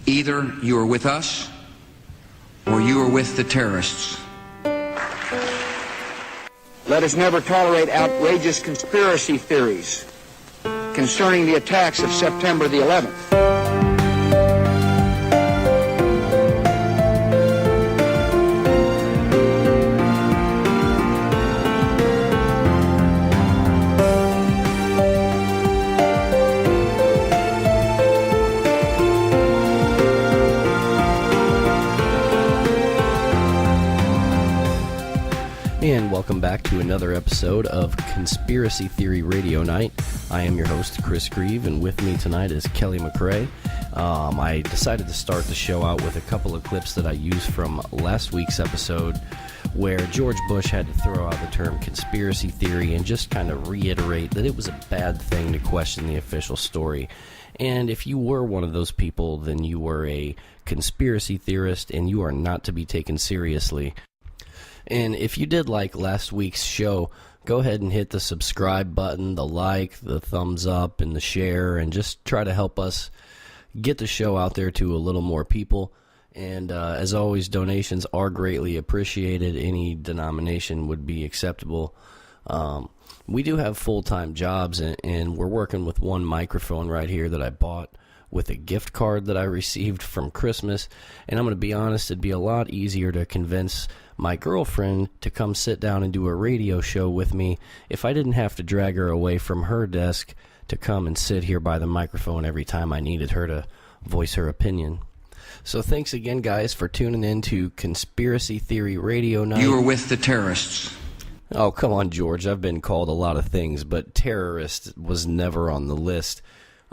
Either you are with us or you are with the terrorists. Let us never tolerate outrageous conspiracy theories concerning the attacks of September the 11th. And welcome back to another episode of Conspiracy Theory Radio Night. I am your host, Chris Grieve, and with me tonight is Kelly McRae. I decided to start the show out with a couple of clips that I used from last week's episode where George Bush had to throw out the term conspiracy theory and just kind of reiterate that it was a bad thing to question the official story. And if you were one of those people, then you were a conspiracy theorist and you are not to be taken seriously. And if you did like last week's show, go ahead and hit the subscribe button, the like, the thumbs up, and the share, and just try to help us get the show out there to a little more people. And as always, donations are greatly appreciated. Any denomination would be acceptable. We do have full-time jobs, and we're working with one microphone right here that I bought with a gift card that I received from Christmas. And I'm going to be honest, it'd be a lot easier to convince my girlfriend to come sit down and do a radio show with me if I didn't have to drag her away from her desk to come and sit here by the microphone every time I needed her to voice her opinion. So thanks again, guys, for tuning in to Conspiracy Theory Radio Night. You are with the terrorists. Oh, come on, George. I've been called a lot of things, but terrorist was never on the list.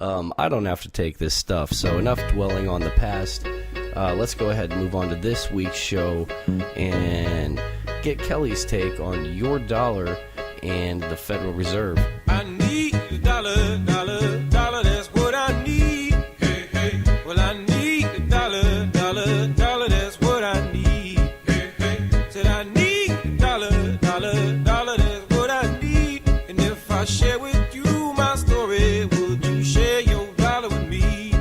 I don't have to take this stuff, so enough dwelling on the past. Let's go ahead and move on to this week's show and get Kelly's take on your dollar and the Federal Reserve. I need a dollar, dollar, dollar, that's what I need. Hey, hey. Well, I need a dollar, dollar, dollar, that's what I need. Hey, hey. Said I need a dollar, dollar, dollar, that's what I need. And if I share with you my story, would you share your dollar with me?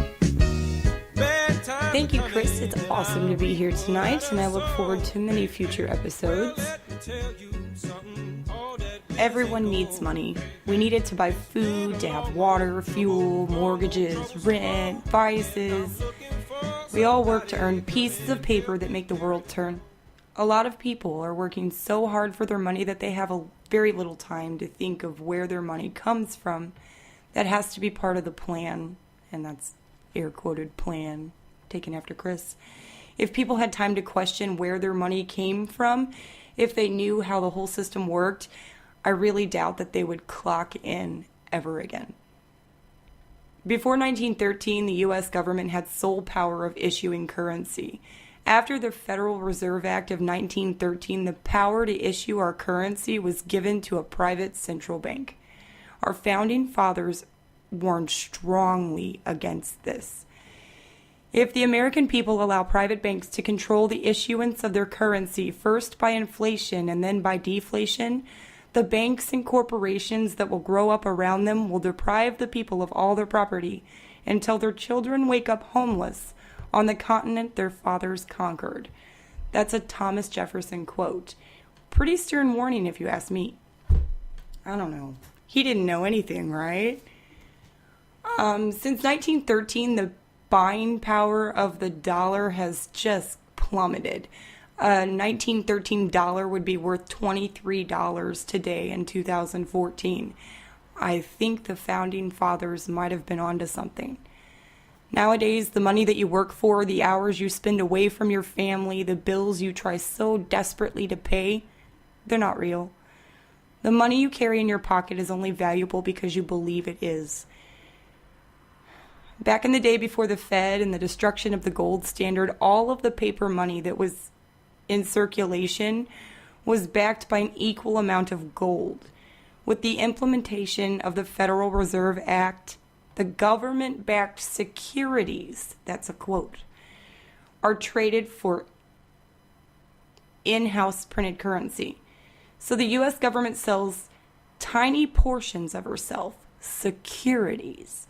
Thank you, Chris. It's awesome to be here tonight, and I look forward to many future episodes. Everyone needs money. We need it to buy food, to have water, fuel, mortgages, rent, vices. We all work to earn pieces of paper that make the world turn. A lot of people are working so hard for their money that they have a very little time to think of where their money comes from. That has to be part of the plan, and that's air-quoted plan, taken after Chris. If people had time to question where their money came from, if they knew how the whole system worked, I really doubt that they would clock in ever again. Before 1913, the U.S. government had sole power of issuing currency. After the Federal Reserve Act of 1913, the power to issue our currency was given to a private central bank. Our founding fathers warned strongly against this. If the American people allow private banks to control the issuance of their currency, first by inflation and then by deflation, the banks and corporations that will grow up around them will deprive the people of all their property until their children wake up homeless on the continent their fathers conquered. That's a Thomas Jefferson quote. Pretty stern warning if you ask me. I don't know. He didn't know anything, right? Since 1913, the buying power of the dollar has just plummeted. A 1913 dollar would be worth $23 today in 2014. I think the founding fathers might have been onto something. Nowadays, the money that you work for, the hours you spend away from your family, the bills you try so desperately to pay, they're not real. The money you carry in your pocket is only valuable because you believe it is. Back in the day before the Fed and the destruction of the gold standard, all of the paper money that was in circulation was backed by an equal amount of gold. With the implementation of the Federal Reserve Act, the government-backed securities, that's a quote, are traded for in-house printed currency. So the U.S. government sells tiny portions of herself, securities,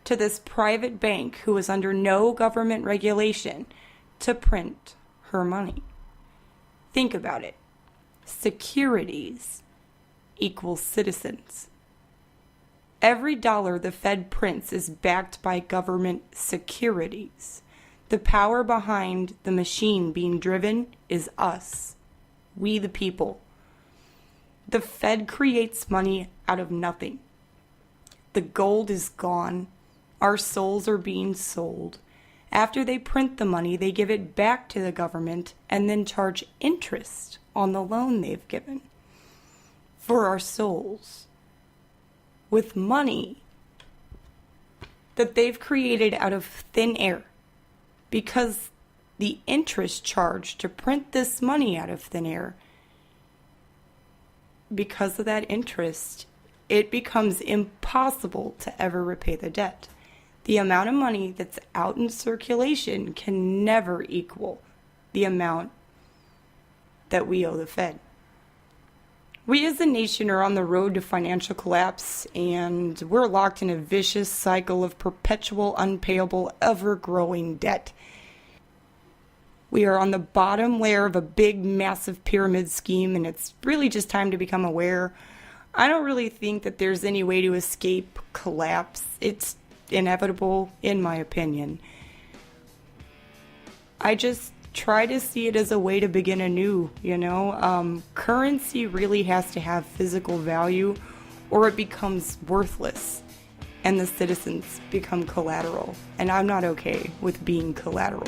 to this private bank who is under no government regulation to print her money. Think about it. Securities equals citizens. Every dollar the Fed prints is backed by government securities. The power behind the machine being driven is us, we the people. The Fed creates money out of nothing. The gold is gone. Our souls are being sold. After they print the money, they give it back to the government and then charge interest on the loan they've given. For our souls. With money that they've created out of thin air. Because the interest charged to print this money out of thin air, because of that interest, it becomes impossible to ever repay the debt. The amount of money that's out in circulation can never equal the amount that we owe the Fed. We as a nation are on the road to financial collapse, and we're locked in a vicious cycle of perpetual, unpayable, ever-growing debt. We are on the bottom layer of a big, massive pyramid scheme, and it's really just time to become aware. I don't really think that there's any way to escape collapse. It's inevitable, in my opinion. I just try to see it as a way to begin anew, Currency really has to have physical value, or it becomes worthless, and the citizens become collateral. And I'm not okay with being collateral.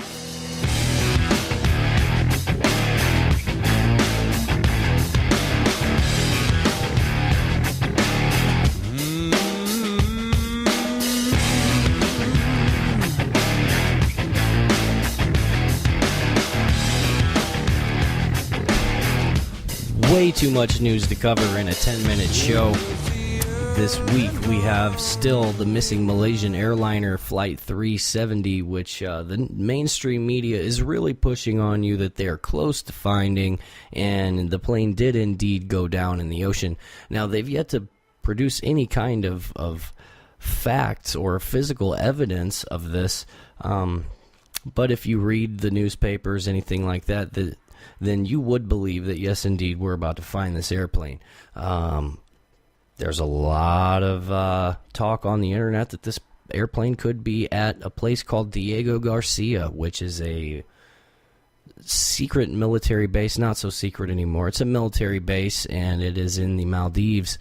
Way too much news to cover in a 10-minute show. This week we have still the missing Malaysian airliner Flight 370, which the mainstream media is really pushing on you that they're close to finding, and the plane did indeed go down in the ocean. Now, they've yet to produce any kind of facts or physical evidence of this, but if you read the newspapers, anything like that, then you would believe that, yes, indeed, we're about to find this airplane. There's a lot of talk on the internet that this airplane could be at a place called Diego Garcia, which is a secret military base. Not so secret anymore. It's a military base, and it is in the Maldives.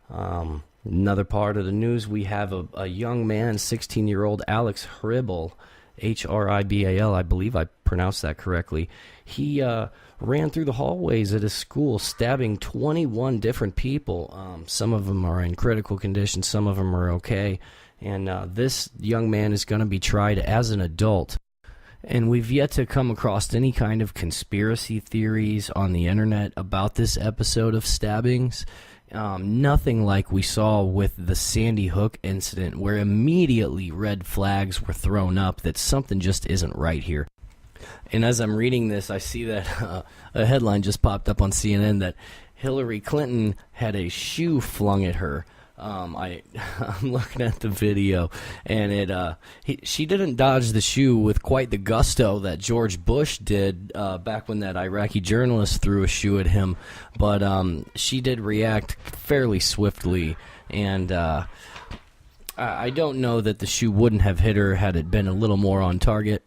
Another part of the news, we have a young man, 16-year-old Alex Hribal, Hribal, I believe I pronounced that correctly. He ran through the hallways at his school, stabbing 21 different people. Some of them are in critical condition, some of them are okay. And this young man is going to be tried as an adult. And we've yet to come across any kind of conspiracy theories on the internet about this episode of stabbings. Nothing like we saw with the Sandy Hook incident, where immediately red flags were thrown up that something just isn't right here. And as I'm reading this, I see that a headline just popped up on CNN that Hillary Clinton had a shoe flung at her. I'm looking at the video, and she didn't dodge the shoe with quite the gusto that George Bush did back when that Iraqi journalist threw a shoe at him, but she did react fairly swiftly, and I don't know that the shoe wouldn't have hit her had it been a little more on target.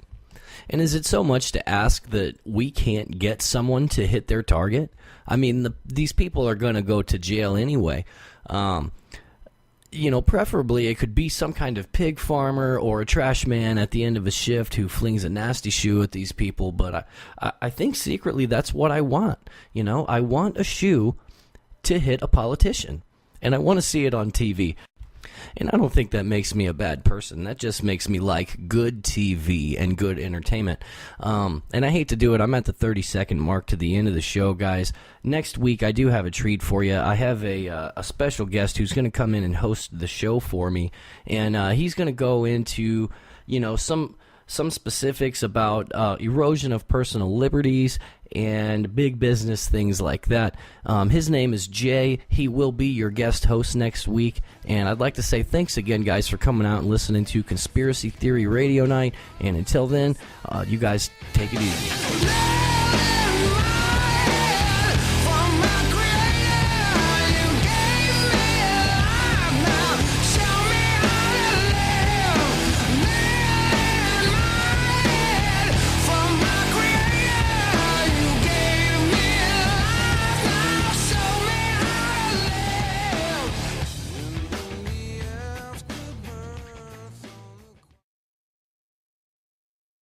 And is it so much to ask that we can't get someone to hit their target? I mean, these people are going to go to jail anyway. Preferably it could be some kind of pig farmer or a trash man at the end of a shift who flings a nasty shoe at these people. But I think secretly that's what I want. I want a shoe to hit a politician. And I want to see it on TV. And I don't think that makes me a bad person. That just makes me like good TV and good entertainment. And I hate to do it. I'm at the 30-second mark to the end of the show, guys. Next week, I do have a treat for you. I have a special guest who's going to come in and host the show for me. And he's going to go into, some specifics about erosion of personal liberties and big business things like that. His name is Jay. He will be your guest host next week. And I'd like to say thanks again, guys, for coming out and listening to Conspiracy Theory Radio Night. And until then, you guys take it easy.